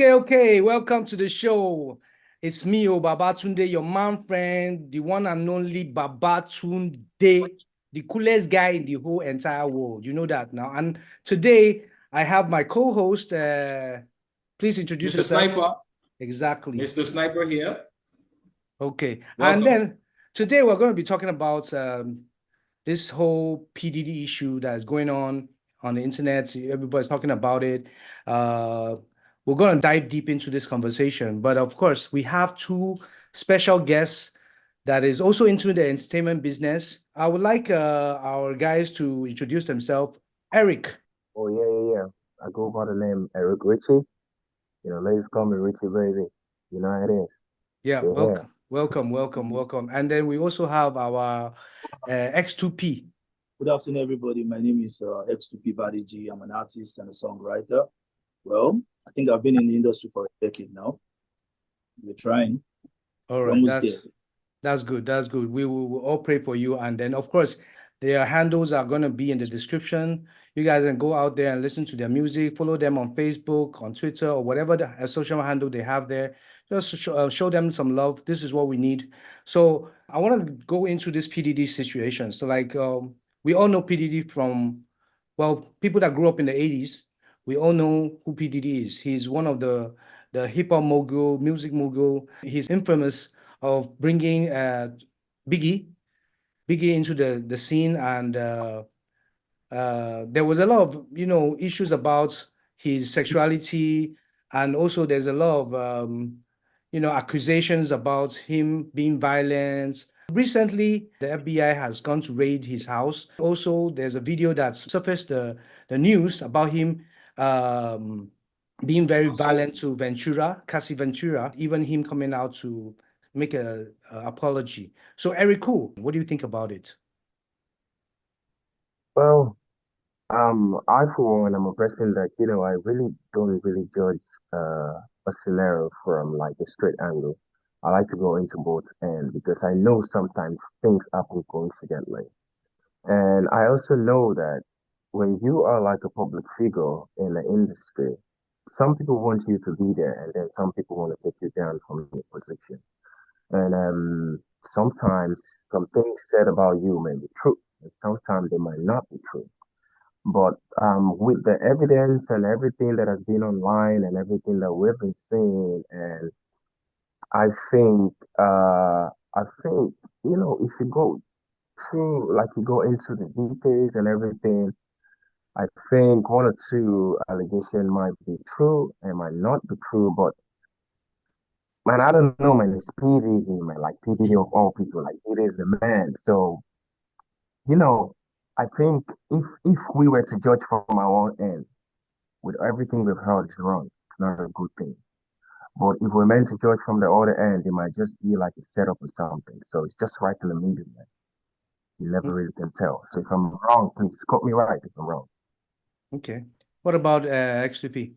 Okay. Welcome to the show. It's me, Babatunde, your man friend, the one and only Babatunde, the coolest guy in the whole entire world. You know that now. And today I have my co-host. Please introduce Mr. yourself. Sniper. Exactly. Mr. Sniper here. Okay. Welcome. And then today we're going to be talking about this whole PDD issue that is going on the internet. Everybody's talking about it. We're going to dive deep into this conversation. But of course, we have two special guests that is also into the entertainment business. I would like our guys to introduce themselves. Eric. Oh yeah. I go by the name Eric Ritchie. Ladies call me Richie baby. You know how it is. Yeah, Yeah. welcome. And then we also have our X2P. Good afternoon, everybody. My name is X2P Badiji. I'm an artist and a songwriter. Well, I think I've been in the industry for a decade now. We're trying. All right, that's good. We will all pray for you. And then, of course, their handles are going to be in the description. You guys can go out there and listen to their music, follow them on Facebook, on Twitter, or whatever the social handle they have there. Just show them some love. This is what we need. So I want to go into this PDD situation. So we all know PDD from, well, people that grew up in the 80s. We all know who PDD is. He's one of the hip-hop mogul, music mogul. He's infamous of bringing Biggie into the scene, and there was a lot of issues about his sexuality, and also there's a lot of accusations about him being violent. Recently, the FBI has gone to raid his house. Also, there's a video that surfaced the news about him being very violent to Cassie Ventura, even him coming out to make a apology. So, Eric, what do you think about it? Well, I for one, I'm a person that I really don't really judge a scenario from like a straight angle. I like to go into both ends because I know sometimes things happen coincidentally. And I also know that when you are like a public figure in the industry, some people want you to be there, and then some people want to take you down from your position. And sometimes some things said about you may be true, and sometimes they might not be true. But with the evidence and everything that has been online and everything that we've been seeing, and I think, if you go through, like you go into the details and everything, I think one or two allegations might be true and might not be true. But man, I don't know, man. It's PDD, man. Like PDD of all people, like it is the man. So you know, I think if we were to judge from our own end, with everything we've heard is wrong. It's not a good thing. But if we're meant to judge from the other end, it might just be like a setup or something. So it's just right in the middle, man. You never really can tell. So if I'm wrong, please cut me right if I'm wrong. Okay. What about X2P?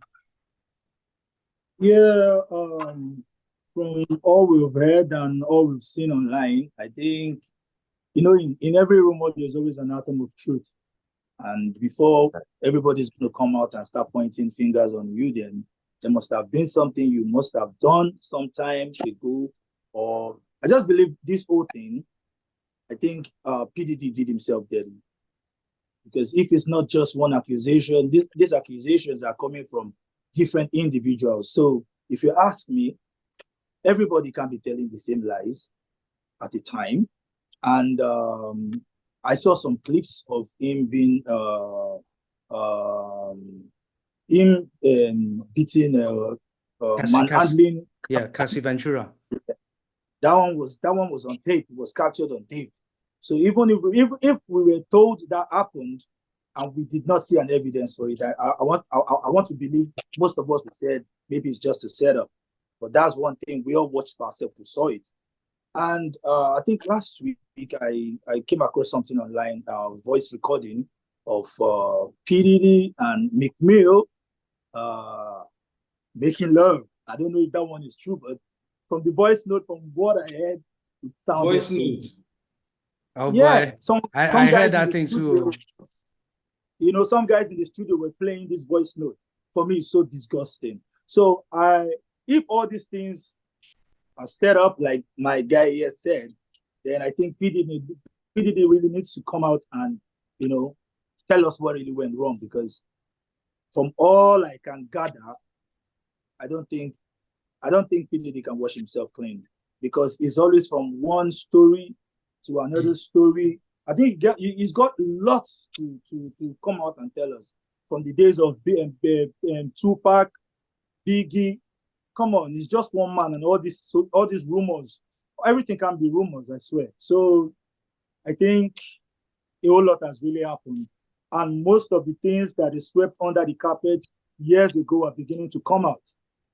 Yeah, from all we've heard and all we've seen online, I think, in every rumor, there's always an atom of truth. And before everybody's going to come out and start pointing fingers on you, then there must have been something you must have done some time ago. Or I just believe this whole thing, I think PDD did himself dirty. Because if it's not just one accusation, these accusations are coming from different individuals. So if you ask me, everybody can be telling the same lies at a time. And I saw some clips of him being beating manhandling. Yeah, Cassie Ventura. That one was on tape. It was captured on tape. So even if we were told that happened and we did not see an evidence for it, I want to believe most of us would said maybe it's just a setup. But that's one thing we all watched ourselves who saw it. And I think last week I came across something online, voice recording of PDD and McMill making love. I don't know if that one is true, but from the voice note, from what I heard, it sounded voice note. Oh yeah, boy, some I guys heard that thing studio, too. some guys in the studio were playing this voice note. For me, it's so disgusting. So if all these things are set up like my guy here said, then I think PDD really needs to come out and, you know, tell us what really went wrong, because from all I can gather, I don't think PDD can wash himself clean, because it's always from one story to another story. I think he's got lots to come out and tell us, from the days of Tupac, Biggie. Come on, it's just one man, and all these rumors. Everything can be rumors, I swear. So I think a whole lot has really happened, and most of the things that is swept under the carpet years ago are beginning to come out.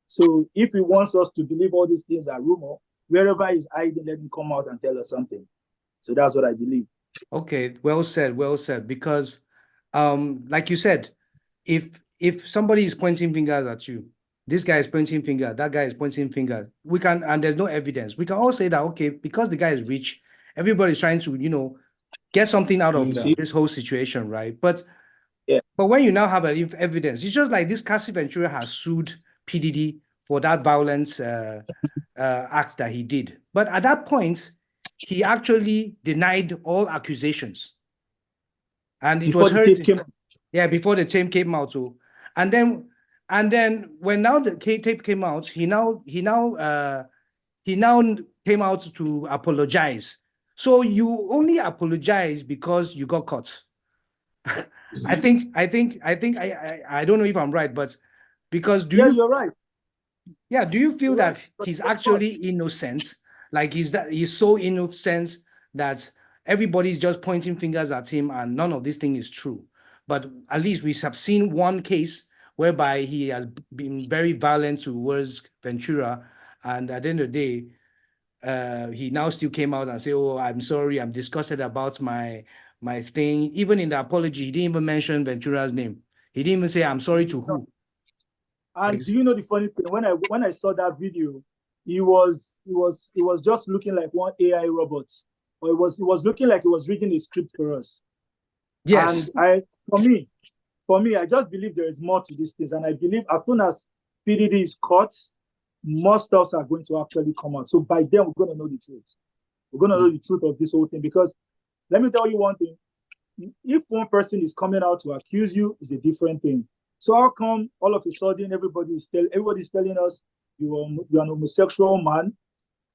So if he wants us to believe all these things are rumor, wherever he's hiding, let him come out and tell us something. So that's what I believe. Okay, well said, well said. Because, like you said, if somebody is pointing fingers at you, this guy is pointing finger, that guy is pointing finger, we can, and there's no evidence, we can all say that, okay, because the guy is rich, everybody's trying to, get something out of this whole situation, right? But when you now have evidence, it's just like this Cassie Ventura has sued PDD for that violence act that he did. But at that point, he actually denied all accusations. And it was heard, before the tape came out. So, and then when now the tape came out, he now came out to apologize. So you only apologize because you got caught. I don't know if I'm right, but because you're right. Yeah, do you feel that he's actually innocent? Like he's so innocent that everybody's just pointing fingers at him and none of this thing is true. But at least we have seen one case whereby he has been very violent towards Ventura, and at the end of the day, he now still came out and said, "Oh, I'm sorry, I'm disgusted about my thing." Even in the apology, he didn't even mention Ventura's name. He didn't even say, "I'm sorry to who." And do you know the funny thing? When I saw that video, he was just looking like one AI robot, or it was looking like he was reading a script for us. Yes. And for me, I just believe there is more to these things, and I believe as soon as PDD is caught, more stuffs are going to actually come out. So by then, we're going to know the truth. We're going to know the truth of this whole thing, because let me tell you one thing: if one person is coming out to accuse you, it's a different thing. So how come all of a sudden everybody's telling us you're an homosexual man,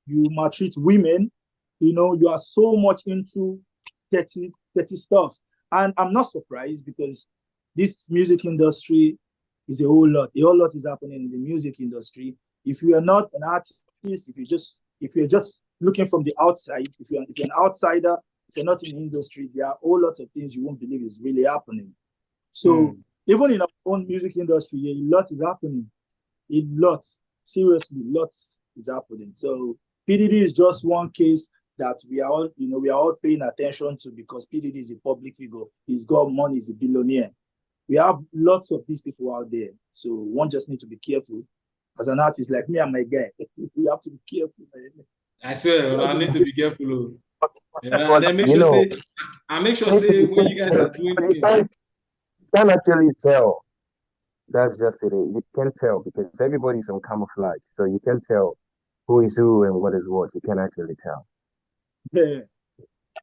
you maltreat women, you are so much into dirty stuff. And I'm not surprised, because this music industry is a whole lot. A whole lot is happening in the music industry. If you are not an artist, if you're just looking from the outside, if you're an outsider, if you're not in the industry, there are a whole lot of things you won't believe is really happening. So even in our own music industry, a lot is happening. A lot, seriously, lots is happening. So PDD is just one case that we are all paying attention to, because PDD is a public figure. He's got money. He's a billionaire. We have lots of these people out there. So one just need to be careful. As an artist like me and my guy, we have to be careful. I swear, I need to be careful. Yeah, and then make sure say when you guys are doing things. You can't actually tell. That's just it. You can't tell because everybody's on camouflage. So you can't tell who is who and what is what. You can't actually tell. Yeah.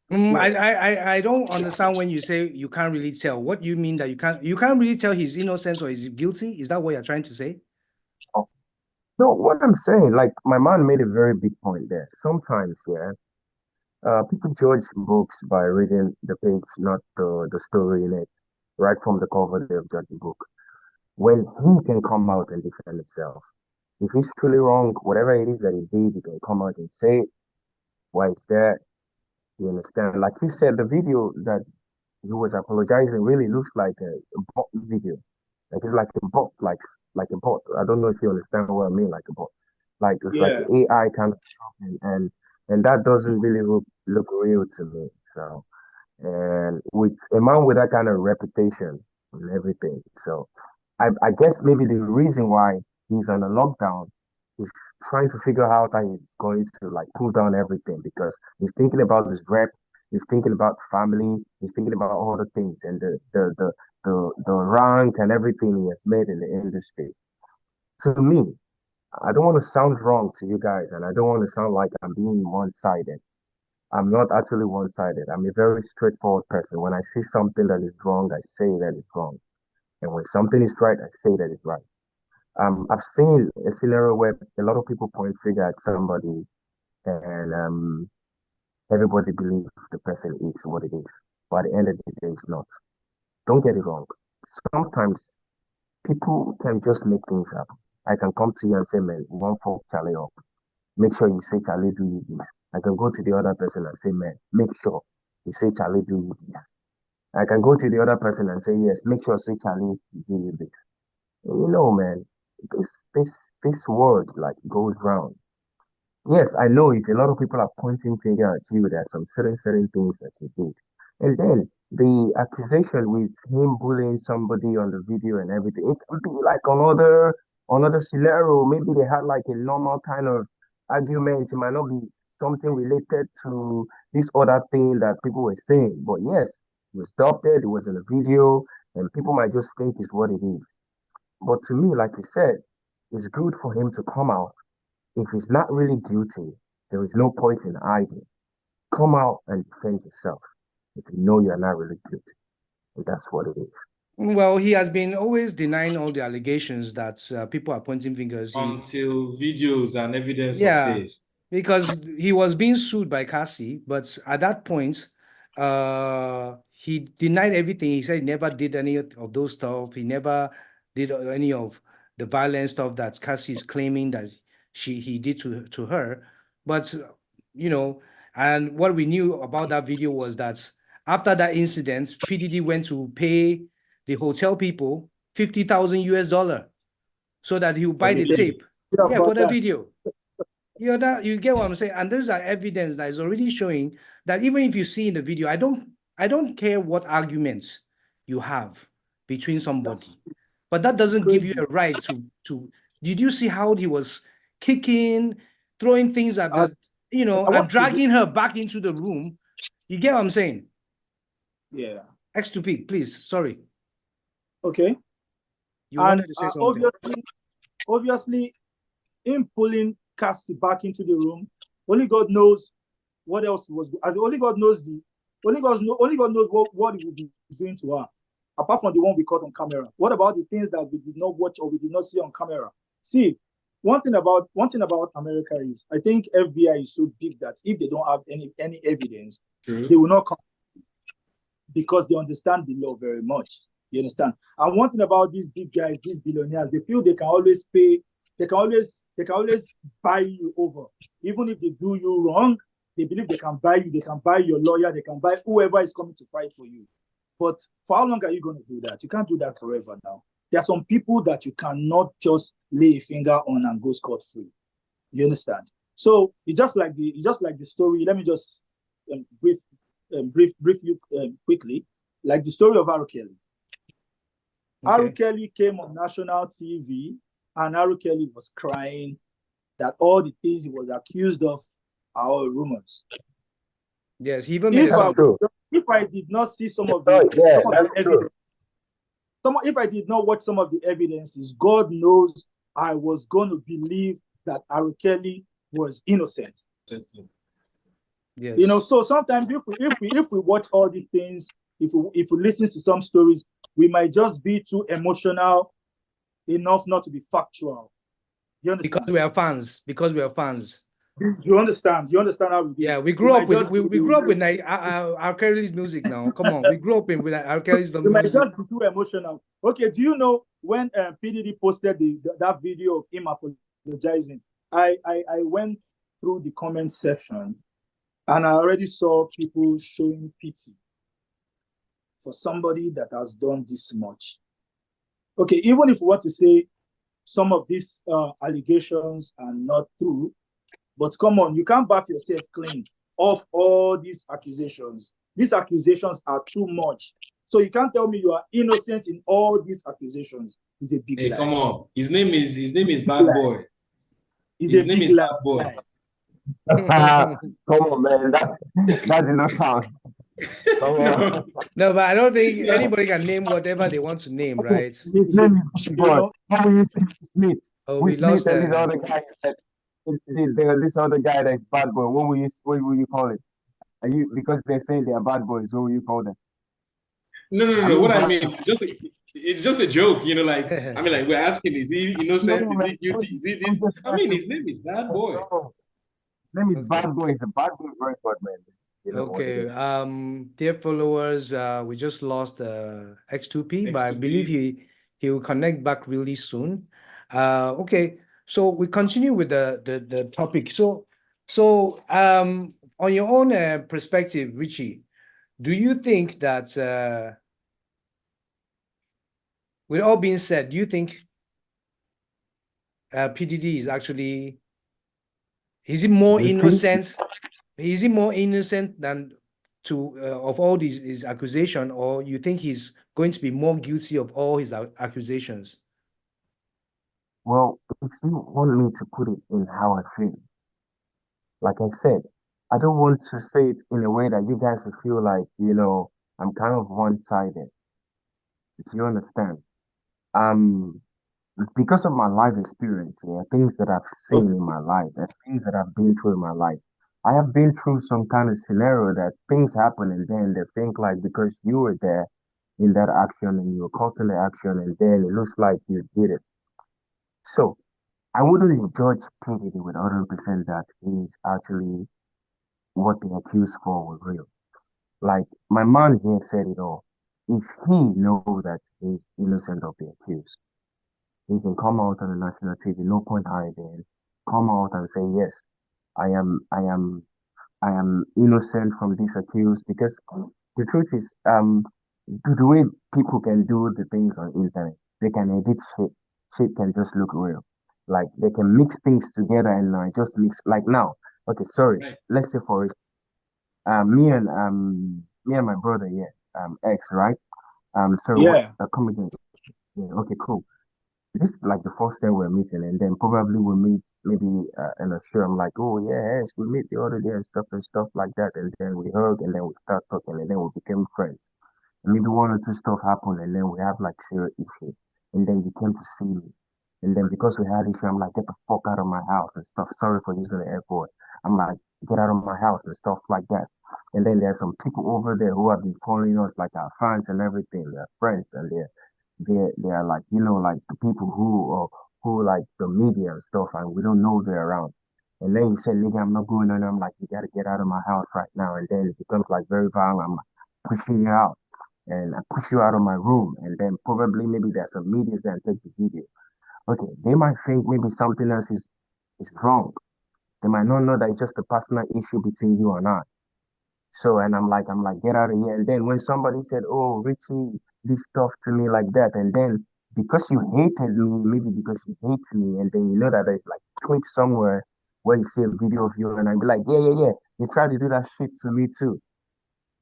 I don't understand when you say you can't really tell. What you mean that you can't really tell he's innocent or is guilty? Is that what you're trying to say? Oh. No, what I'm saying, like my man made a very big point there. Sometimes, people judge books by reading the page, not the story in it. Right from the cover, they've judged the book. When he can come out and defend himself. If he's truly wrong, whatever it is that he did, he can come out and say why it's there. You understand? Like you said, the video that he was apologizing really looks like a bot video. Like it's like a bot, like a bot. I don't know if you understand what I mean, like a bot. Like it's like an AI kind of stuff, and that doesn't really look real to me. So, and with a man with that kind of reputation and everything, so I guess maybe the reason why he's on a lockdown is trying to figure out how he's going to like pull down everything because he's thinking about his rep, he's thinking about family, he's thinking about all the things and the rank and everything he has made in the industry. to me, I don't want to sound wrong to you guys, and I don't want to sound like I'm being one-sided. I'm not actually one-sided. I'm a very straightforward person. When I see something that is wrong, I say that it's wrong. And when something is right, I say that it's right. I've seen a scenario where a lot of people point finger at somebody and everybody believes the person is what it is. But at the end of the day, it's not. Don't get it wrong. Sometimes people can just make things happen. I can come to you and say, man, one for Charlie up. Make sure you say Charlie do you this. I can go to the other person and say, man, make sure you say Charlie do you this. I can go to the other person and say, yes, make sure say Charlie do you this. And you know, man, this this this word like goes round. Yes, I know if a lot of people are pointing finger at you, there are some certain things that you did. And then the accusation with him bullying somebody on the video and everything, it could be like another scenario. Maybe they had like a normal kind of argument. It might not be something related to this other thing that people were saying. But yes, it was stopped there, it was in a video, and people might just think it's what it is. But to me, like you said, it's good for him to come out if he's not really guilty, there is no point in hiding. Come out and defend yourself if you know you're not really guilty. And that's what it is. Well, he has been always denying all the allegations that people are pointing fingers. Until videos and evidence surfaced. Because he was being sued by Cassie, but at that point, he denied everything. He said he never did any of those stuff. He never did any of the violent stuff that Cassie is claiming that he did to her. But and what we knew about that video was that after that incident, PDD went to pay the hotel people $50,000 so that he would buy the tape. Yeah, for the video. You get what I'm saying? And those are evidence that is already showing that even if you see in the video, I don't care what arguments you have between somebody, but that doesn't give you a right to. Did you see how he was kicking, throwing things at the, and dragging her back into the room? You get what I'm saying? Yeah. X2P, please. Sorry. Okay. You wanted to say something. Obviously, him pulling Cassie back into the room, only God knows what else was. As only God knows only God knows what he would be doing to her. Apart from the one we caught on camera, what about the things that we did not watch or we did not see on camera? See, one thing about America is, I think FBI is so big that if they don't have any evidence, they will not come because they understand the law very much. You understand? And one thing about these big guys, these billionaires, they feel they can always pay. They can always buy you over. Even if they do you wrong, they believe they can buy you. They can buy your lawyer. They can buy whoever is coming to fight for you. But for how long are you going to do that? You can't do that forever now. There are some people that you cannot just lay a finger on and go scot-free. You understand? So it's just like the story. Let me just brief you quickly. Like the story of R. Kelly. Okay. R. Kelly came on national TV, and R. Kelly was crying that all the things he was accused of are all rumors. Yes, he even made if I did not see some of the evidence, if I did not watch some of the evidences, God knows I was going to believe that R. Kelly was innocent. Yes. So sometimes if we watch all these things, if we listen to some stories, we might just be too emotional enough not to be factual. You understand? Because we are fans. You understand? You understand how we do? Yeah, we grew up with like R. Kelly's music now. Come on, we grew up with R. Kelly's music. We might just be too emotional. Okay, do you know when PDD posted that video of him apologizing? I went through the comment section and I already saw people showing pity for somebody that has done this much. Okay, even if we want to say some of these allegations are not true, but come on, you can't back yourself clean of all these accusations. These accusations are too much. So you can't tell me you are innocent in all these accusations. It's a big lie. Come on. His name is Bad Boy. His name is Bad Boy. Come on, man. That did not sound. No. No, but I don't think anybody can name whatever they want to name, right? His name is God. How will you say Smith? Oh, Will we Smith lost and this other guy this other guy that's bad boy. What will you call it? Are you because they're saying they are bad boys, what will you call them? No. What I mean, it's just a joke, you know. Like I mean, like we're asking, is he innocent? No, Is man. he guilty? Is he I'm this? just I mean, asking. his name is Bad Boy. No. Name is Okay. Bad Boy. It's a bad boy record, man. You know what it Okay. is. Dear followers, we just lost X2P, but I believe X2P. he will connect back really soon. Okay. So we continue with the topic. So on your own perspective, Richie, do you think that with all being said, do you think PDD is actually is he more You think? innocent? Is he more innocent than to of all his accusation, or you think he's going to be more guilty of all his accusations? Well, if you want me to put it in how I feel, like I said, I don't want to say it in a way that you guys will feel like, I'm kind of one-sided, if you understand. Um, because of my life experience, things that I've seen in my life, and things that I've been through in my life, I have been through some kind of scenario that things happen and then they think like because you were there in that action and you were caught in the action and then it looks like you did it. So I wouldn't judge P. Diddy with 100% that he's actually what they accused for was real. Like my man here said it all. If he know that he's innocent of the accused, he can come out on the national TV, no point hiding. Come out and say, yes, I am, I am, I am innocent from this accused. Because the truth is, the way people can do the things on internet, they can edit shit. Shit can just look real. Like they can mix things together and just mix. Like now, okay, sorry. Right. Let's say for it, me and my brother, yeah, ex, right? Sorry, what? Yeah. Come again. Yeah, okay, cool. This is like the first time we're meeting, and then probably we'll meet maybe in a show. I'm like, oh yeah, yes, we meet the other day and stuff like that, and then we hug, and then we start talking, and then we became friends. And maybe one or two stuff happened, and then we have like serious issue, and then you came to see me, and then because we had issue, I'm like, get the fuck out of my house and stuff. Sorry for using the airport. I'm like, get out of my house and stuff like that. And then there's some people over there who have been following us, like our fans and everything. They're friends, and they're like like the people who like the media and stuff, and we don't know they're around. And then you say, nigga, I'm not going on. I'm like, you gotta get out of my house right now. And then it becomes like very violent. I'm like, pushing you out, and I push you out of my room. And then probably maybe there's some medias that take the video. Okay, they might think maybe something else is wrong. They might not know that it's just a personal issue between you and I. So, and I'm like, get out of here. And then when somebody said, oh, Richie, this stuff to me like that, and then because you hated me, maybe because you hate me, and then you know that there's like clip somewhere where you see a video of you, and I'd be like, yeah, you try to do that shit to me too.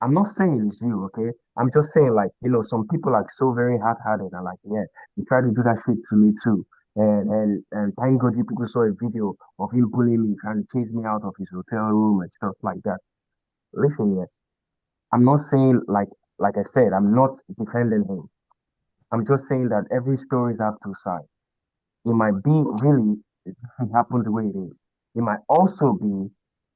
I'm not saying it's you, okay? I'm just saying like, some people are so very hard-hearted and like, yeah, you try to do that shit to me too. And thank God you people saw a video of him pulling me, trying to chase me out of his hotel room and stuff like that. Listen, yeah. I'm not saying like I said, I'm not defending him. I'm just saying that every story have two sides. It might be really it happens the way it is. It might also be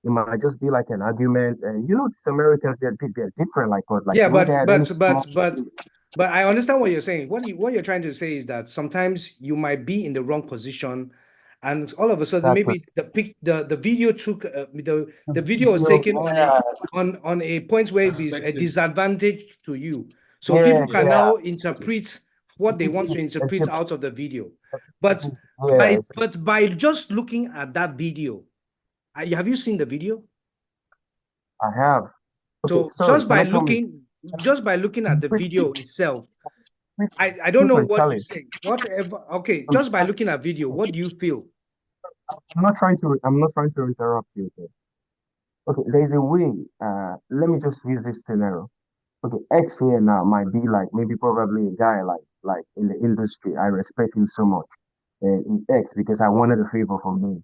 it might just be like an argument. And these Americans they're different like us. Like Yeah, when they but had any but small but but but I understand what you're saying. What you're trying to say is that sometimes you might be in the wrong position, and all of a sudden exactly maybe the video took the video was video, taken on yeah, a point where it is a Perspective. disadvantage to you. So yeah, people can yeah. now interpret what they want to interpret out of the video. But Yeah, by just looking at that video, have you seen the video? I have. Okay, So sorry, can I come in? just by looking at the Quick, video itself, quick, I don't quick know and what you challenge. say. Whatever. Okay, I'm, just by looking at video, what do you feel? I'm not trying to interrupt you. Okay, there's a way. Let me just use this scenario. Okay, X here now might be like maybe probably a guy like in the industry. I respect him so much. And he's X because I wanted a favor from him.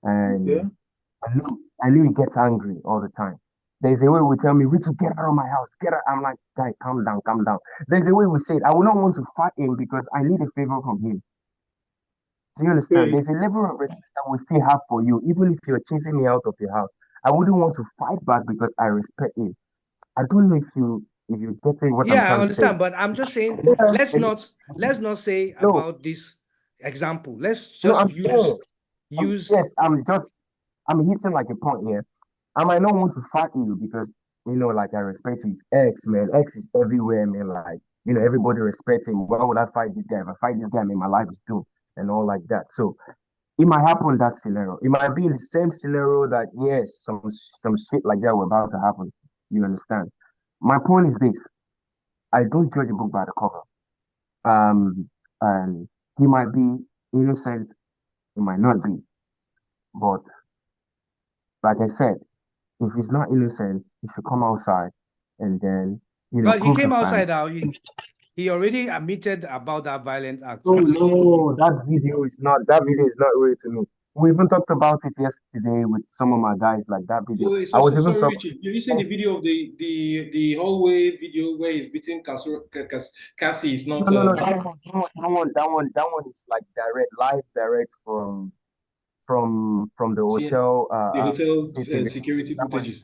Okay. And I knew he gets angry all the time. There's a way we tell me, Richie, get out of my house, get out. I'm like, guy, calm down, calm down. There's a way we say it. I will not want to fight him because I need a favor from him. Do you understand? There's a level of respect that we still have for you, even if you're chasing me out of your house. I wouldn't want to fight back because I respect you. I don't know if you getting what I'm Yeah, I trying to say. understand, but I'm just saying, let's not say No, about this example. Let's no, just I'm saying, use. yes, I'm hitting like a point here. I might not want to fight you because like I respect you. It's X, man. X is everywhere, man. Like everybody respects him. Why would I fight this guy? If I fight this guy, man, my life is doomed and all like that. So it might happen in that scenario. It might be in the same scenario that yes, some shit like that were about to happen. You understand? My point is this: I don't judge a book by the cover. And he might be innocent, he might not be. But like I said, if he's not innocent, he should come outside and then But he prove to came fans. outside now. He already admitted about that violent act. Oh no, that video is not real to me. We even talked about it yesterday with some of my guys, like that video. Wait, I was so even sorry, Richie. You seen the video of the hallway video where he's beating Cassie? Is not. No, that one is like live direct from the See hotel the hotel CCTV. security That one is footages.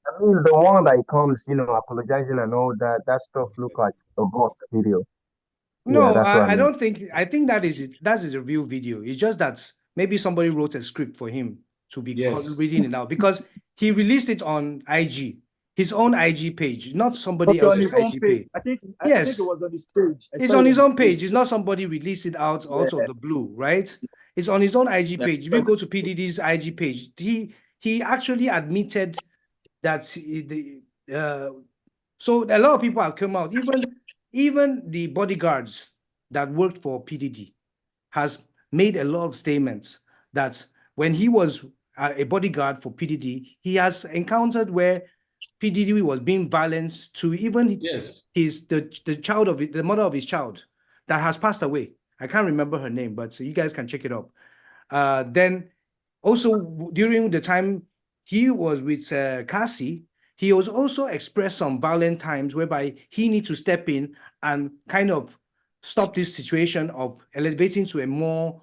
I mean, the one that comes, apologizing and all that, that stuff look like a bot video. Yeah, No, that's what I I mean. don't think. I think that is a real video. It's just that maybe somebody wrote a script for him to be Yes. reading it out because he released it on IG, his own IG page, not somebody Okay, on else's his own IG page. page. I think Yes, it was on his page. I it's saw on it his on own his page. It's not somebody released it out of the blue, right? It's on his own IG Yeah. page. If you go to PDD's IG page, he actually admitted that so a lot of people have come out, even the bodyguards that worked for PDD has made a lot of statements that when he was a bodyguard for PDD, he has encountered where PDD was being violent to even Yes. the child of the mother of his child that has passed away. I can't remember her name, but so you guys can check it up. Then also during the time he was with Cassie, he was also expressed some violent times whereby he needs to step in and kind of stop this situation of elevating to a more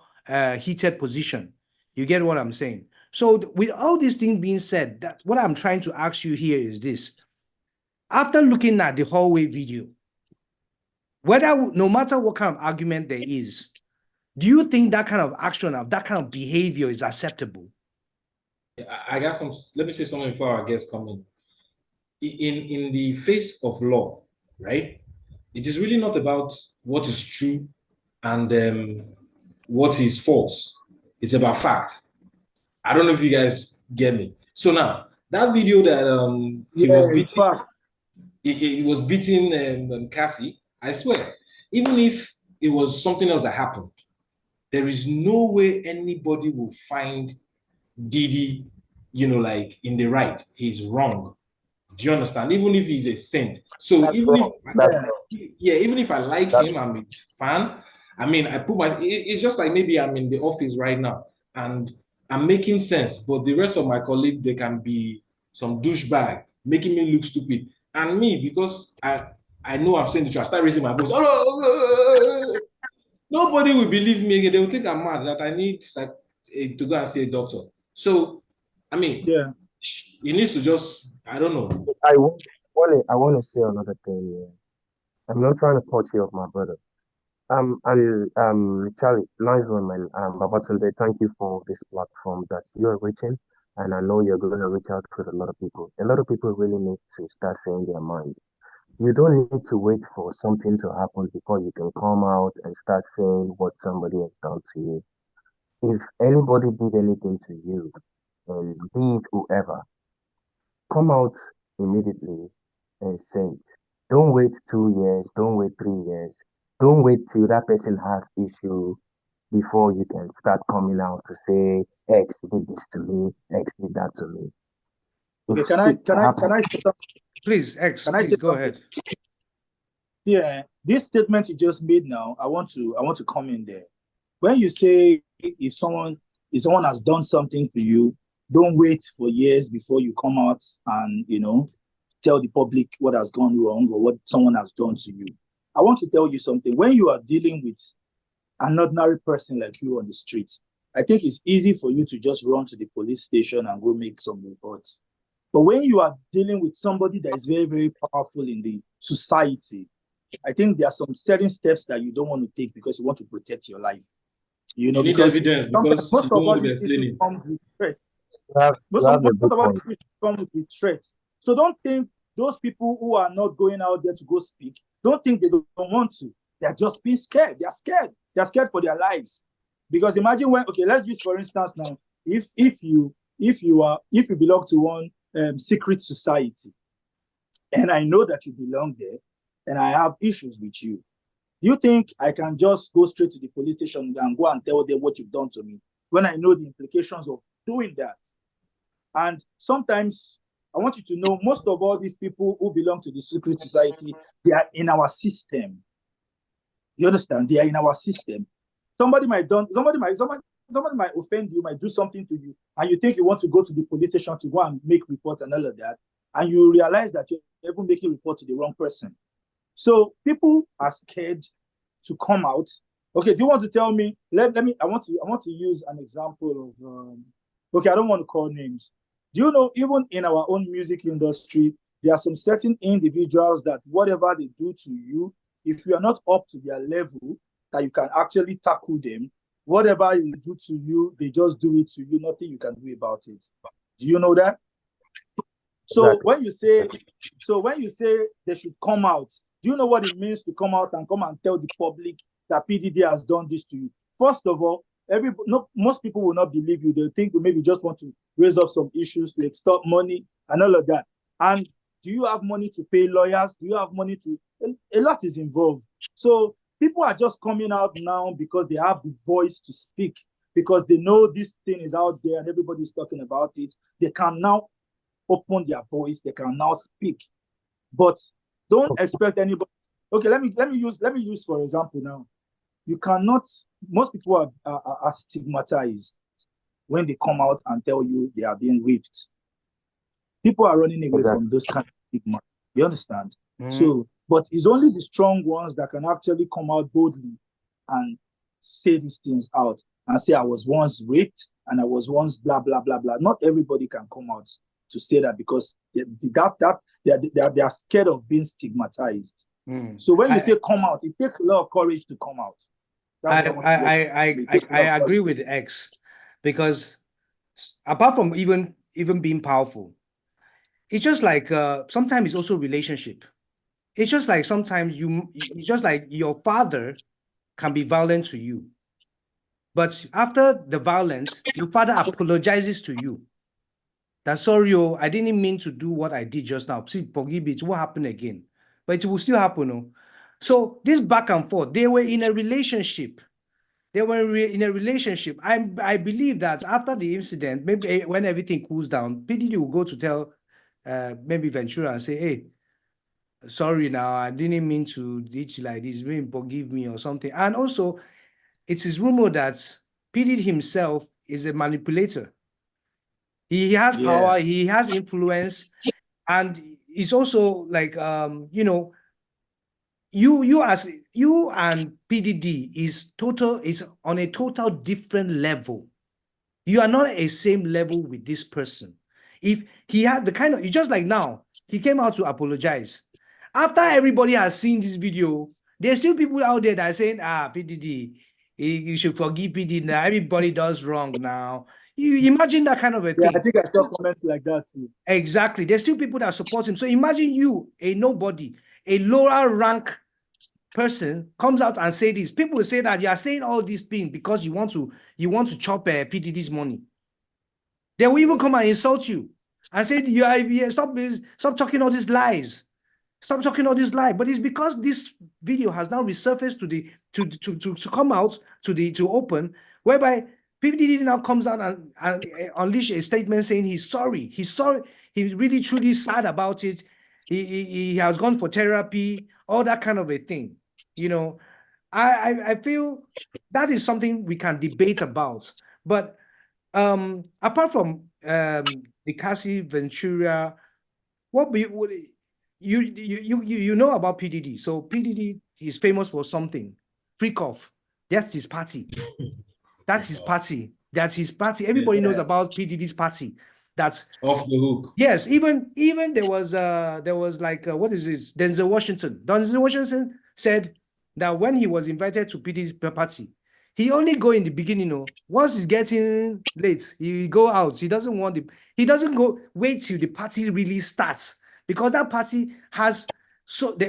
heated position. You get what I'm saying? So with all these things being said, that what I'm trying to ask you here is this. After looking at the hallway video, no matter what kind of argument there is, do you think that kind of action, of that kind of behavior is acceptable? I got some. Let me say something before our guests come in. In the face of law, right? It is really not about what is true and what is false. It's about fact. I don't know if you guys get me. So now that video that he was beating, he was beating Cassie. I swear, even if it was something else that happened, there is no way anybody will find Diddy, like in the right. He's wrong. Do you understand? Even if he's a saint. So That's wrong. even if I like him, I'm a fan. I mean, it's just like maybe I'm in the office right now and I'm making sense, but the rest of my colleagues, they can be some douchebag making me look stupid. And me, because I know I'm saying the truth, I start raising my voice. Nobody will believe me again. They will think I'm mad, that I need to go and see a doctor. So, I mean, Yeah. he needs to just, I don't know. I want to say another thing here. I'm not trying to put you off, my brother. Charlie, nice one, man. Babatunde, thank you for this platform that you're reaching, and I know you're going to reach out to a lot of people. A lot of people really need to start saying their mind. You don't need to wait for something to happen before you can come out and start saying what somebody has done to you. If anybody did anything to you, and be it whoever, come out immediately and say it. Don't wait 2 years, don't wait 3 years, don't wait till that person has issue before you can start coming out to say X did this to me, X did that to me. Okay, can I say something? Please, X, please go ahead. Yeah, this statement you just made now, I want to come in there. When you say if someone has done something to you, Don't wait for years before you come out and, tell the public what has gone wrong or what someone has done to you. I want to tell you something. When you are dealing with an ordinary person like you on the street, I think it's easy for you to just run to the police station and go make some reports. But when you are dealing with somebody that is very, very powerful in the society, I think there are some certain steps that you don't want to take because you want to protect your life. You need because evidence because most you of don't all want to be these issues explaining. come with threats. You have a good Most of all point. these issues come with threats. So don't think those people who are not going out there to go speak, don't think they don't want to. They're just being scared. They're scared. They're scared for their lives. Because imagine when, okay, let's use for instance now, if you belong to one secret society, and I know that you belong there, and I have issues with you, do you think I can just go straight to the police station and go and tell them what you've done to me when I know the implications of doing that? And sometimes I want you to know most of all these people who belong to the secret society, they are in our system. You understand? They are in our system. Somebody might offend you, might do something to you, and you think you want to go to the police station to go and make reports and all of that, and you realize that you're even making report to the wrong person. So people are scared to come out. Okay, do you want to tell me? Let me. I want to use an example of. Okay, I don't want to call names. Do you know even in our own music industry, there are some certain individuals that whatever they do to you, if you are not up to their level, that you can actually tackle them. Whatever they do to you, they just do it to you. Nothing you can do about it. Do you know that? So exactly. when you say they should come out, do you know what it means to come out and come and tell the public that PDD has done this to you? First of all, most people will not believe you. They'll think you maybe just want to raise up some issues to extort money and all of that. And do you have money to pay lawyers? Do you have money to... A lot is involved. So people are just coming out now because they have the voice to speak, because they know this thing is out there and everybody's talking about it. They can now open their voice. They can now speak. But don't expect anybody... Okay, let me use for example now. You cannot... Most people are stigmatized when they come out and tell you they are being raped. People are running away from those kind of stigma. You understand? So, but it's only the strong ones that can actually come out boldly and say these things out and say, I was once raped and I was once blah, blah, blah, blah. Not everybody can come out to say that because they are scared of being stigmatized. So when you say come out, it takes a lot of courage to come out. I agree with X, because apart from even being powerful, it's just like sometimes it's also relationship. It's just like sometimes it's just like your father can be violent to you, but after the violence, your father apologizes to you. That's sorry, I didn't mean to do what I did just now. Please forgive me. It will happen again, but it will still happen. So this back and forth, they were in a relationship. I believe that after the incident, maybe when everything cools down, PDD will go to tell maybe Ventura and say, hey, sorry now, I didn't mean to ditch like this, maybe forgive me or something. And also, it is rumored that PDD himself is a manipulator. He has power, he has influence, and it's also like, you and PDD is on a total different level. You are not at a same level with this person. If he had the kind of, it's just like now, he came out to apologize. After everybody has seen this video, there's still people out there that are saying, PDD, you should forgive PDD now. Everybody does wrong now. You imagine that kind of a thing. I think I saw comments like that too. Exactly. There's still people that support him. So imagine you, a nobody, a lower rank person comes out and say this. People will say that you are saying all these things because you want to chop PDD's money. They will even come and insult you and say, stop talking all these lies. Stop talking all this lie. But it's because this video has now resurfaced to come out to open, whereby PDD now comes out and unleash a statement saying he's sorry. He's sorry. He's really truly sad about it. He has gone for therapy, all that kind of a thing. I feel that is something we can debate about. But apart from the Cassie Ventura, what you know about PDD? So PDD is famous for something. Freak off. That's his party. That's his party. That's his party. Everybody knows about PDD's party. That's off the hook. Yes, even there was like what is this? Denzel Washington. Denzel Washington said that when he was invited to PDD's party, he only go in the beginning. Once it's getting late, he go out. He doesn't go wait till the party really starts, because that party has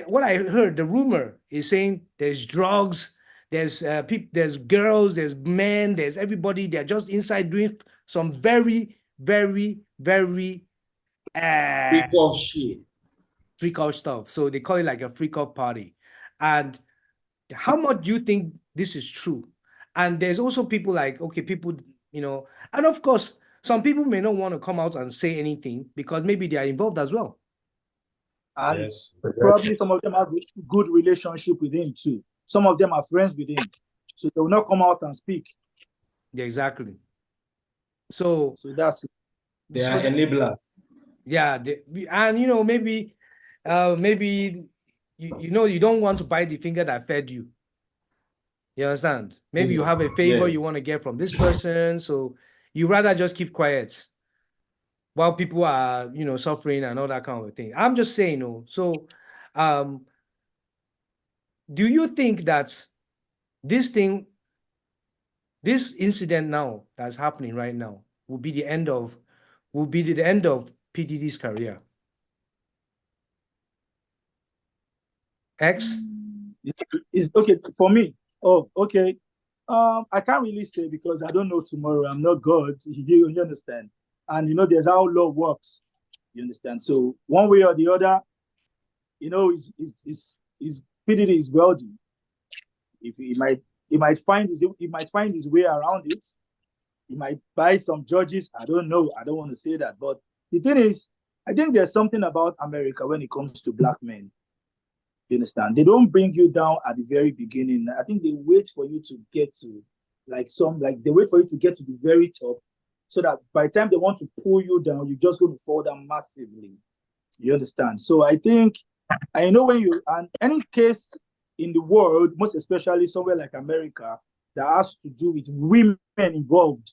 what I heard, the rumor is saying there's drugs, there's people, there's girls, there's men, there's everybody. They're just inside doing some very, very, very Freak off shit. freak out stuff. So they call it like a freak off party. And how much do you think this is true? And there's also people like, okay, people, and of course, some people may not want to come out and say anything because maybe they are involved as well. And Yes. probably some of them have good relationship with him too. Some of them are friends with him. So they will not come out and speak. Yeah, exactly. So that's they are enablers. Yeah, and maybe you don't want to bite the finger that fed you. You understand? Maybe you have a favor you want to get from this person, so you rather just keep quiet while people are suffering and all that kind of thing. I'm just saying, so do you think that this incident now that's happening right now will be the end of PDD's career? X? Is okay for me. Oh, okay. I can't really say because I don't know tomorrow. I'm not God. You understand? And there's how law works. You understand? So one way or the other, is PDD is wealthy. If he might find his way around it. He might buy some judges. I don't know. I don't want to say that. But the thing is, I think there's something about America when it comes to black men. You understand? They don't bring you down at the very beginning. I think they wait for you to get to they wait for you to get to the very top, so that by the time they want to pull you down, you're just going to fall down massively. You understand? So I think, I know and any case in the world, most especially somewhere like America, that has to do with women involved,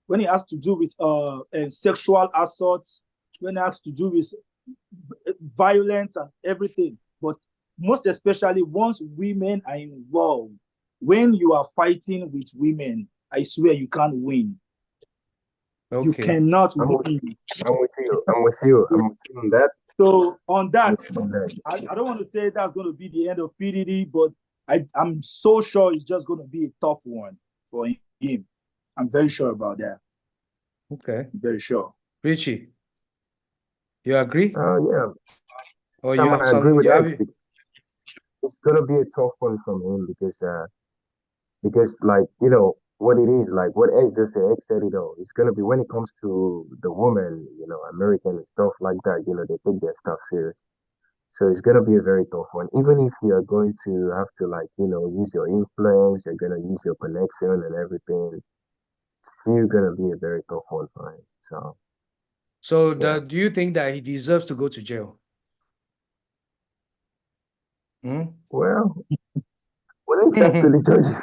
when it has to do with sexual assault, when it has to do with violence and everything, but most especially once women are involved, when you are fighting with women, I swear you can't win. Okay. You cannot win. I'm with you on that. So on that, I don't want to say that's going to be the end of PDD, but I'm so sure it's just going to be a tough one for him. I'm very sure about that. Okay. I'm very sure. Richie, you agree? Yeah. Or you have I agree with that. It's going to be a tough one from him because like, what it is, like what X just said, X said it all. It's going to be, when it comes to the woman, American and stuff like that, they take their stuff serious. So it's going to be a very tough one. Even if you're going to have to use your influence, you're going to use your connection and everything, it's still going to be a very tough one for him. So do you think that he deserves to go to jail? Well, when it's actually judges.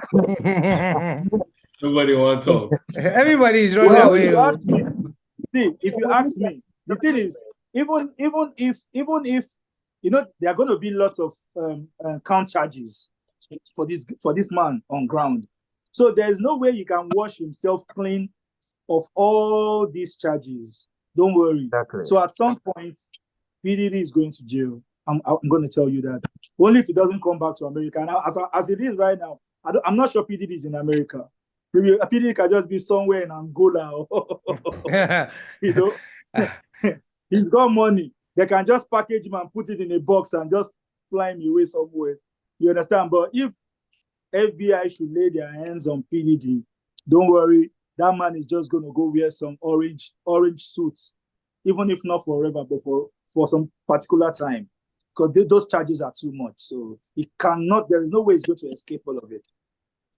Nobody want to talk. Everybody is running away. If you ask me, the thing is, even if there are going to be lots of count charges for this man on ground, so there is no way he can wash himself clean of all these charges. Don't worry. Exactly. So at some point, PDD is going to jail. I'm going to tell you that. Only if he doesn't come back to America. Now, as it is right now, I'm not sure PDD is in America. Maybe PDD can just be somewhere in Angola. He's got money. They can just package him and put it in a box and just fly him away somewhere. You understand? But if FBI should lay their hands on PDD, don't worry. That man is just going to go wear some orange suits, even if not forever, but for some particular time. Because those charges are too much. So he cannot, there is no way he's going to escape all of it.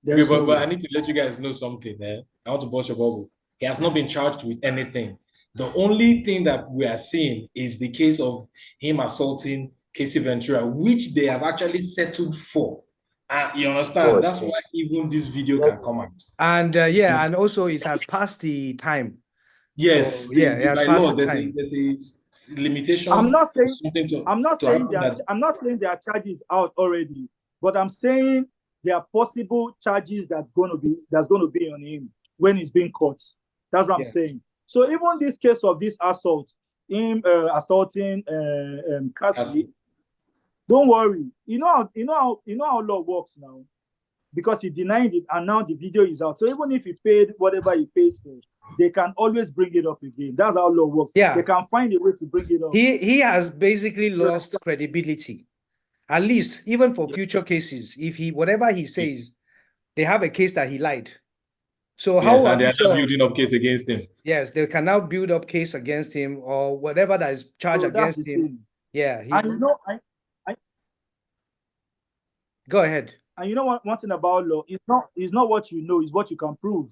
Okay, but I need to let you guys know something. I want to bust your bubble. He has not been charged with anything. The only thing that we are seeing is the case of him assaulting Cassie Ventura, which they have actually settled for. You understand? That's why even this video can come out. And yeah, and also it has passed the time. Yes, so, yeah, it has by passed law, the there's time. a limitation. I'm not saying I'm not saying there are charges out already, but I'm saying there are possible charges that's going to be on him when he's being caught. That's what I'm saying. So even this case of this assault, him assaulting Cassie, don't worry. You know how law works now, because he denied it and now the video is out. So even if he paid whatever he pays for, they can always bring it up again. That's how law works. Yeah, they can find a way to bring it up. He has basically lost credibility, at least even for future cases. If whatever he says, they have a case that he lied. So how and they are now building up case against him. Yes, they can now build up case against him or whatever that is charged against him. Thing. Yeah, and you know, go ahead. And you know what? One thing about law, it's not what you know, it's what you can prove.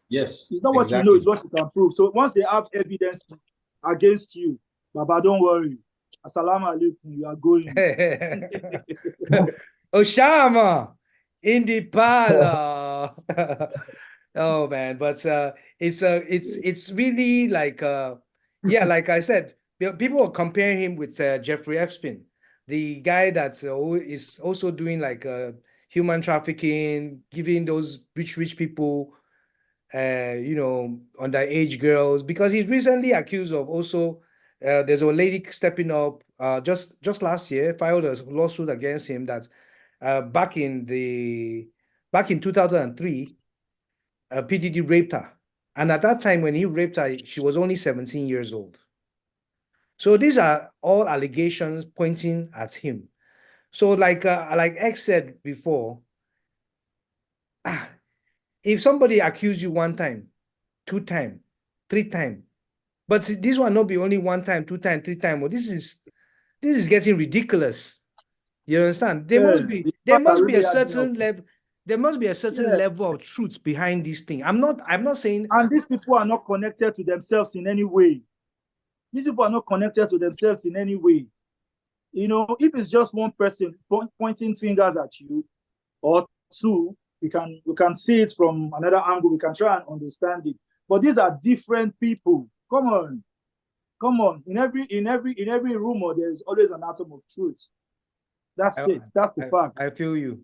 Yes, it's not what you know, it's what you can prove. So once they have evidence against you, Baba, don't worry. Assalamu alaikum, you are going. Oshama in the parlor. Oh man, but it's really like yeah, like I said, people are comparing him with Jeffrey Epstein, the guy that's is also doing like human trafficking, giving those rich people you know, underage girls, because he's recently accused of also there's a lady stepping up just last year, filed a lawsuit against him that back in 2003 P. Diddy raped her, and at that time when he raped her, she was only 17 years old. So these are all allegations pointing at him. So like X said before, if somebody accused you one time, 2 times, 3 times, but this one not be only 1 time, 2 times, 3 times. Well, this is getting ridiculous. You understand? There must be a certain level. There must be a certain level of truth behind this thing. I'm not saying. And these people are not connected to themselves in any way. These people are not connected to themselves in any way. You know, if it's just one person pointing fingers at you, or two, we can see it from another angle. We can try and understand it. But these are different people. Come on. In every rumor, there's always an atom of truth. That's it. That's the fact. I feel you.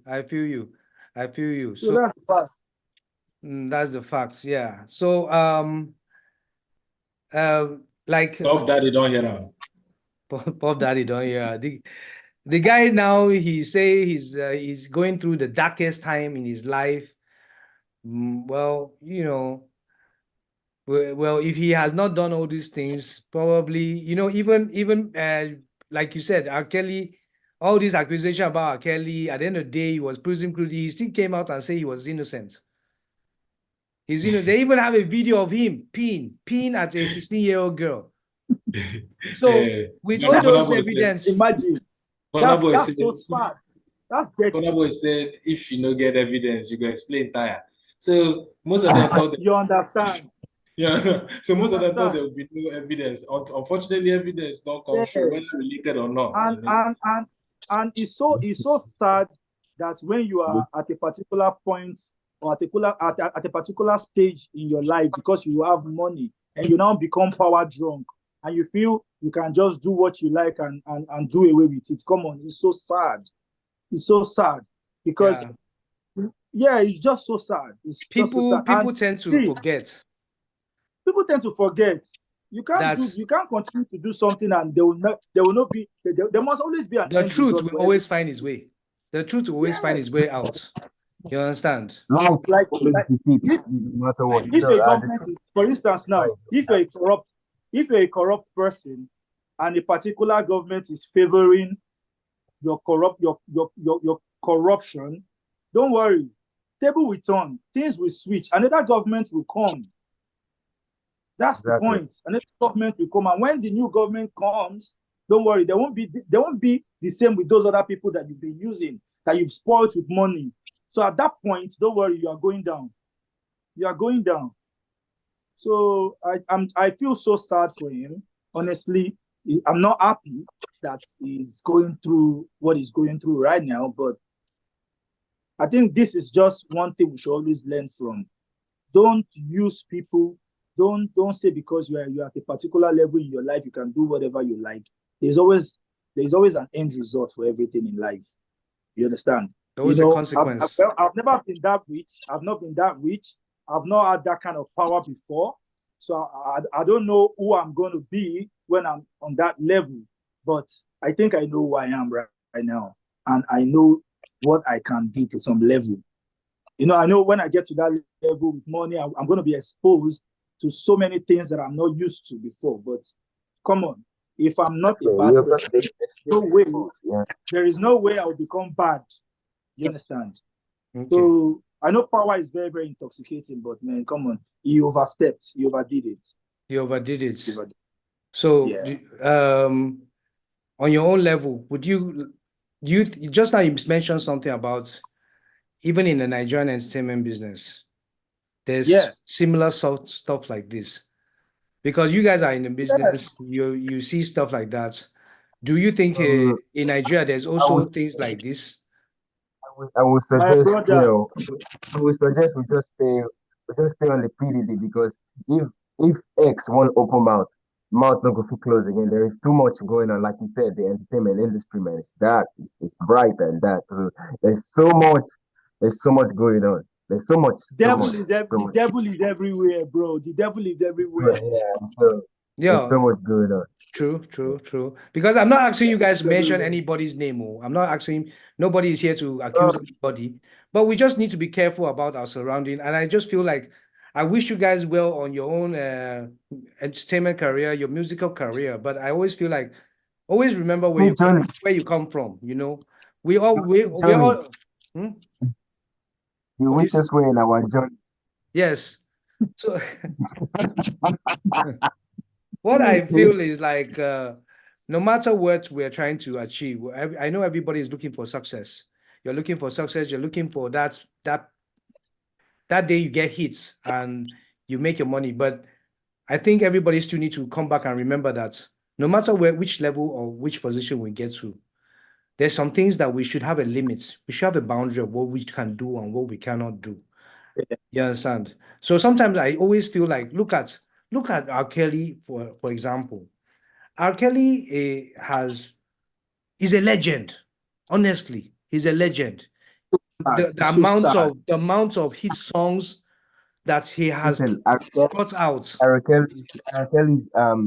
So that's the fact. That's the facts. Yeah. So like Puff Daddy don't hear him. Puff Daddy don't hear. The guy now, he say he's going through the darkest time in his life. Well, you know, well, if he has not done all these things, probably, you know, even like you said, R. Kelly, all these accusations about R. Kelly, at the end of the day, he was proven guilty. He still came out and said he was innocent. He's, you know, they even have a video of him peeing at a 16-year-old girl. So with all those evidence, imagine. That's so sad. That's dead. Boy said, if you no get evidence, you go explain tire. So most of them thought you understand. Yeah. So most of them thought there would be no evidence. Unfortunately, evidence don't come through, whether related or not. And it's so sad that when you are at a particular point or at a particular stage in your life, because you have money and you now become power drunk and you feel you can just do what you like and do away with it. Come on, it's so sad. It's so sad because it's just so sad. People tend to forget. People tend to forget. You can't continue to do something and there must always be an end. The truth will always find its way. The truth will always find its way out. You understand? Like if a government is, for instance, now, if you're a corrupt person and a particular government is favoring your corruption, don't worry. Table will turn, things will switch, another government will come. That's the point. Another government will come, and when the new government comes, don't worry, they won't be the same with those other people that you've been using, that you've spoiled with money. So at that point, don't worry, you are going down. You are going down. So I feel so sad for him. Honestly, I'm not happy that he's going through what he's going through right now, but I think this is just one thing we should always learn from. Don't use people. Don't say because you're at a particular level in your life you can do whatever you like. There's always an end result for everything in life. You understand? Always a consequence. I've never been that rich. I've not been that rich. I've not had that kind of power before. So I don't know who I'm going to be when I'm on that level. But I think I know who I am right now. And I know what I can do to some level. You know, I know when I get to that level with money, I'm going to be exposed to so many things that I'm not used to before. But come on, if I'm not a bad person, no way, there is no way I will become bad. You understand? Okay. So I know power is very, very intoxicating, but man, come on, he overstepped, he overdid it. He overdid it. So, yeah. On your own level, would you just now you mentioned something about even in the Nigerian entertainment business, there's similar stuff like this. Because you guys are in the business, you see stuff like that. Do you think in Nigeria there's also things like this? I would suggest, I would suggest we just stay on the PDD, because if X won't open mouth not going to close again. There is too much going on. Like you said, the entertainment industry, man, it's bright and that. There's so much going on. There's so much. The devil is everywhere, bro. The devil is everywhere. There's so much going on. True. Because I'm not asking you guys to mention anybody's name. I'm not asking. Nobody is here to accuse anybody. But we just need to be careful about our surrounding. And I just feel like I wish you guys well on your own entertainment career, your musical career. But I always feel like always remember where you come from. You know, we all. The weakest way in our journey. Yes. So what I feel is like no matter what we're trying to achieve, I know everybody is looking for success. You're looking for success. You're looking for that day you get hits and you make your money. But I think everybody still need to come back and remember that no matter which level or which position we get to, there's some things that we should have a limit. We should have a boundary of what we can do and what we cannot do. You understand? So sometimes I always feel like look at R. Kelly for example. R. Kelly is a legend. Honestly, he's a legend. The amount of hit songs that he has brought out. R. Kelly's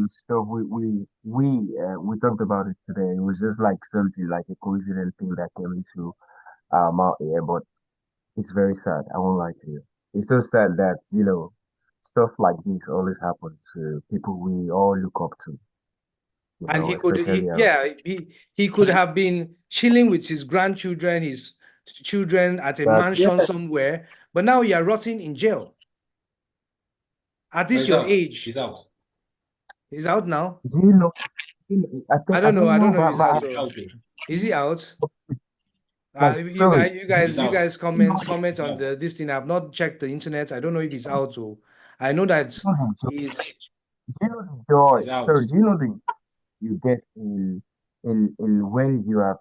stuff we talked about it today. It was just like something like a coincident thing that came into out here, but it's very sad. I won't lie to you. It's so sad that stuff like this always happens to people we all look up to. And he could have been chilling with his grandchildren, his children at a mansion somewhere, but now you are rotting in jail. At this your age. He's out. He's out now. Do you know? I don't know if he's out. Is he out? You guys comment on this thing. I've not checked the internet. I don't know if he's out. So I know that he's. Do you know the joy? Sorry, do you know the you get in when you have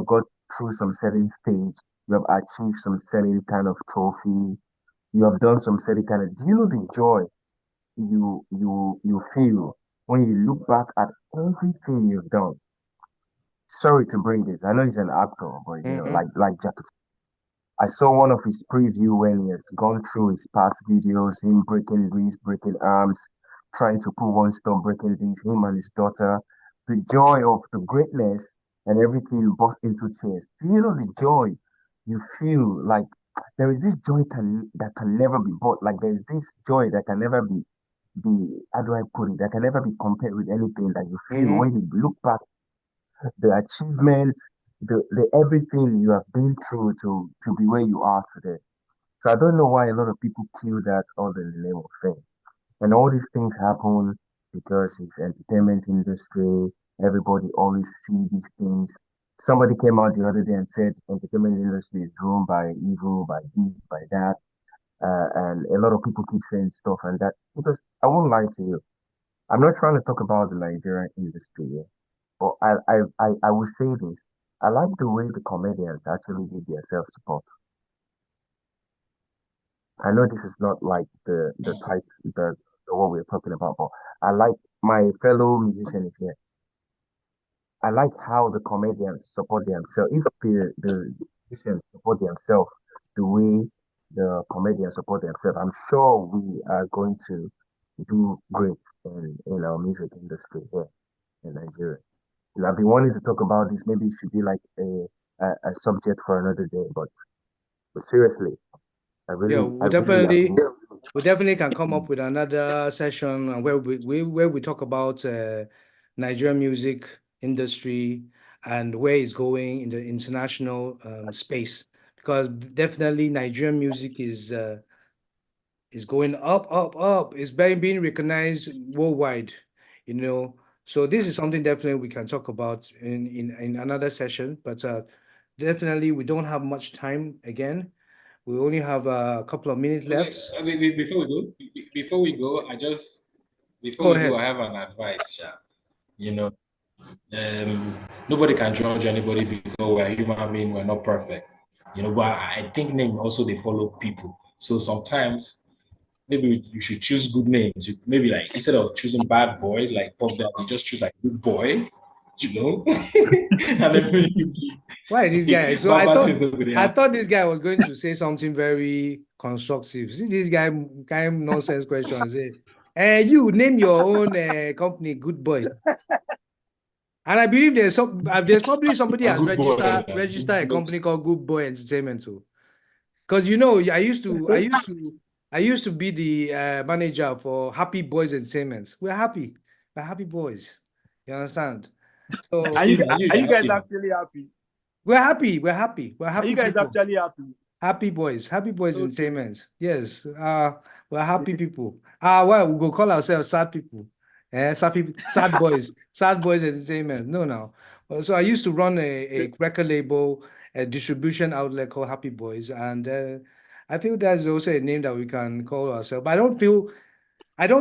got through some certain stage, you have achieved some certain kind of trophy, you have done some certain kind of. Do you know the joy you feel when you look back at everything you've done? Sorry to bring this. I know he's an actor, but like Jackie. I saw one of his preview when he has gone through his past videos, him breaking wrists, breaking arms, trying to pull one stone, breaking things, him and his daughter. The joy of the greatness and everything burst into tears. Do you know the joy you feel? Like there is this joy that can never be bought. Like there's this joy that can never be how do I put it? That can never be compared with anything that you feel when you look back the achievements, the everything you have been through to be where you are today. So I don't know why a lot of people kill that all in the name of fame. And all these things happen because it's entertainment industry. Everybody always see these things. somebody came out the other day and said entertainment industry is ruled by evil, by this, by that. And a lot of people keep saying stuff and that because I won't lie to you. I'm not trying to talk about the Nigerian industry here, but I will say this. I like the way the comedians actually did their self support. I know this is not like the type the what we're talking about, but I like my fellow musicians here. I like how the comedians support themselves. If the musicians support themselves the way the comedians support themselves, I'm sure we are going to do great in our music industry here in Nigeria. And I've been wanting to talk about this. Maybe it should be like a subject for another day. But seriously, Yeah, I really we definitely can come up with another session where we talk about Nigerian music industry and where it's going in the international space, because definitely Nigerian music is going up, up, up. It's being recognized worldwide, you know. So this is something definitely we can talk about in another session. But definitely we don't have much time again. We only have a couple of minutes Okay, left. before we go, before Go we go, I ahead. have an advice, Sha. You know, nobody can judge anybody because we're human beings, we're not perfect. You know, but I think name also they follow people. So sometimes maybe you should choose good names. Maybe like instead of choosing bad boy like Puff Daddy, just choose like good boy. You know, and then Why this guy? So bad things don't really I happen. thought this guy was going to say something very constructive. See this guy kind of nonsense questions. You name your own company, good boy. And I believe there's probably somebody A has good boy. registered a company called Good Boy Entertainment too. Because you know, I used to be the manager for Happy Boys Entertainment. We're happy boys. You understand? I So see that are you you're guys happy. actually happy? we're Are you happy guys people. actually happy? Happy Boys Okay. Entertainment. Yes, we're happy people. Well, we go call ourselves sad people. Sad boys entertainment. No, no. So I used to run a record label, a distribution outlet called Happy Boys, and I feel that's also a name that we can call ourselves. But I don't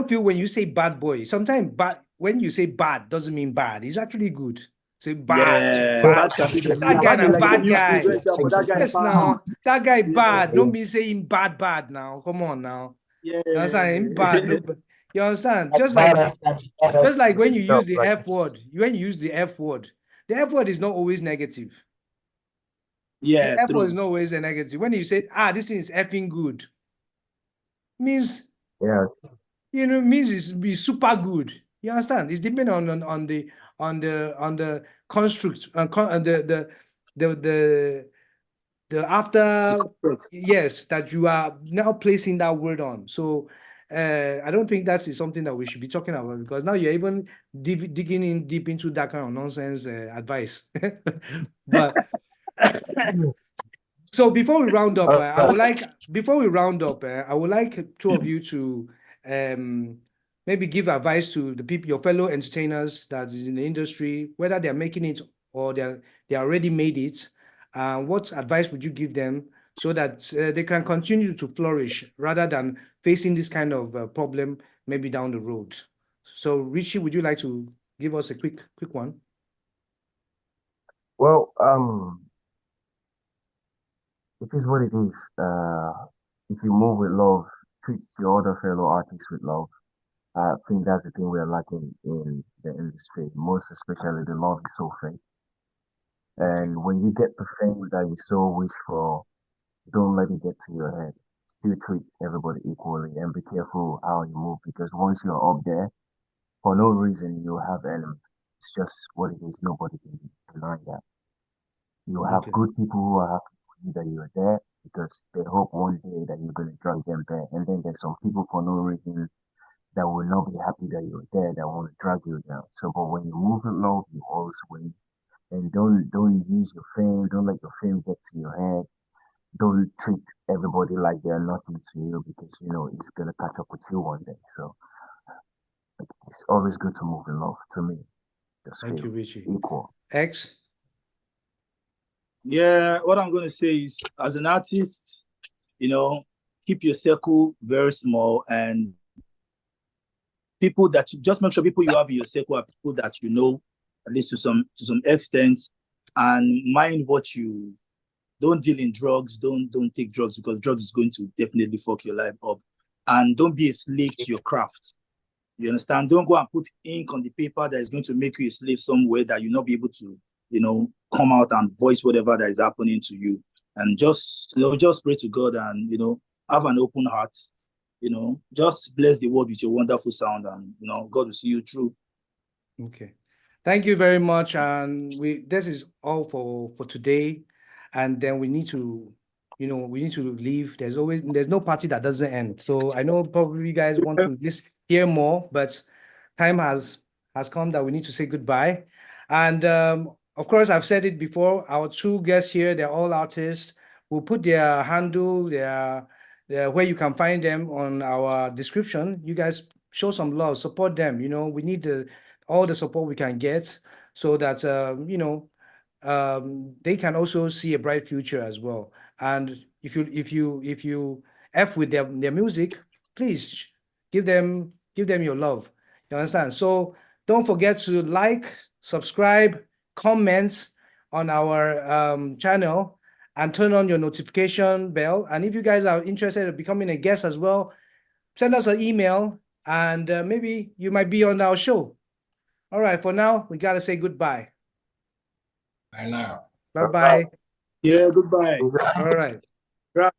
feel when you say bad boy, sometimes bad when you say bad doesn't mean bad. It's actually good. Say Yeah, bad. bad can be the That new guy bad a is like the bad new food. guy. Where say, but that guy Yes, bad. now that guy bad. Yeah, Don't mean say him bad now. Come on now. yeah. You understand? Him bad. No, you understand? Just like when you use the F word, when you use the F word is not always negative. The Yeah, F word is true. not always a negative. When you say, this thing is effing good, means yeah. means it's be super good. You understand? It's depending on the construct and the after, yes, that you are now placing that word on. So I don't think that is something that we should be talking about, because now you're even digging in deep into that kind of nonsense advice. But so before we round up, I would like two of you to maybe give advice to the people, your fellow entertainers that is in the industry, whether they're making it or they already made it. What advice would you give them so that they can continue to flourish rather than facing this kind of problem maybe down the road? So, Richie, would you like to give us a quick one? Well, it is what it is. If you move with love, treat your other fellow artists with love. I think that's the thing we're lacking in the industry, most especially the love is so fake. Okay. And when you get the fame that you so wish for, don't let it get to your head. Still treat everybody equally and be careful how you move because once you're up there, for no reason, you have enemies. It's just what it is. Nobody can deny that. You have Okay. good people who are happy for you that you're there because they hope one day that you're going to drag them there. And then there's some people for no reason that will not be happy that you're there that want to drag you down. So, but when you move in love, you always win. And don't use your fame. Don't let your fame get to your head. Don't treat everybody like they're nothing to you because you know it's gonna catch up with you one day. So it's always good to move in love. To me, just Thank you, feel Richie. equal. X. Yeah, what I'm going to say is, as an artist, you know, keep your circle very small, and people that you just make sure people you have in your circle are people that you know, at least to some extent, and mind what you don't deal in drugs, don't take drugs, because drugs is going to definitely fuck your life up. And don't be a slave to your craft. You understand? Don't go and put ink on the paper that is going to make you a slave somewhere that you'll not be able to, come out and voice whatever that is happening to you. And just, just pray to God and, have an open heart. Just bless the world with your wonderful sound, and, God will see you through. Okay. Thank you very much. And this is all for today. And then we need to, we need to leave. There's no party that doesn't end. So I know probably you guys want to just hear more, but time has come that we need to say goodbye. And of course, I've said it before, our two guests here, they're all artists. We'll put their handle, their where you can find them on our description. You guys show some love, support them. We need all the support we can get, so that they can also see a bright future as well. And if you F with their music, please give them your love. You understand? So don't forget to like, subscribe, comment on our channel, and turn on your notification bell. And if you guys are interested in becoming a guest as well, send us an email, and maybe you might be on our show. All right, for now, we got to say goodbye. Bye now. Bye-bye. Yeah, goodbye. All right. Right.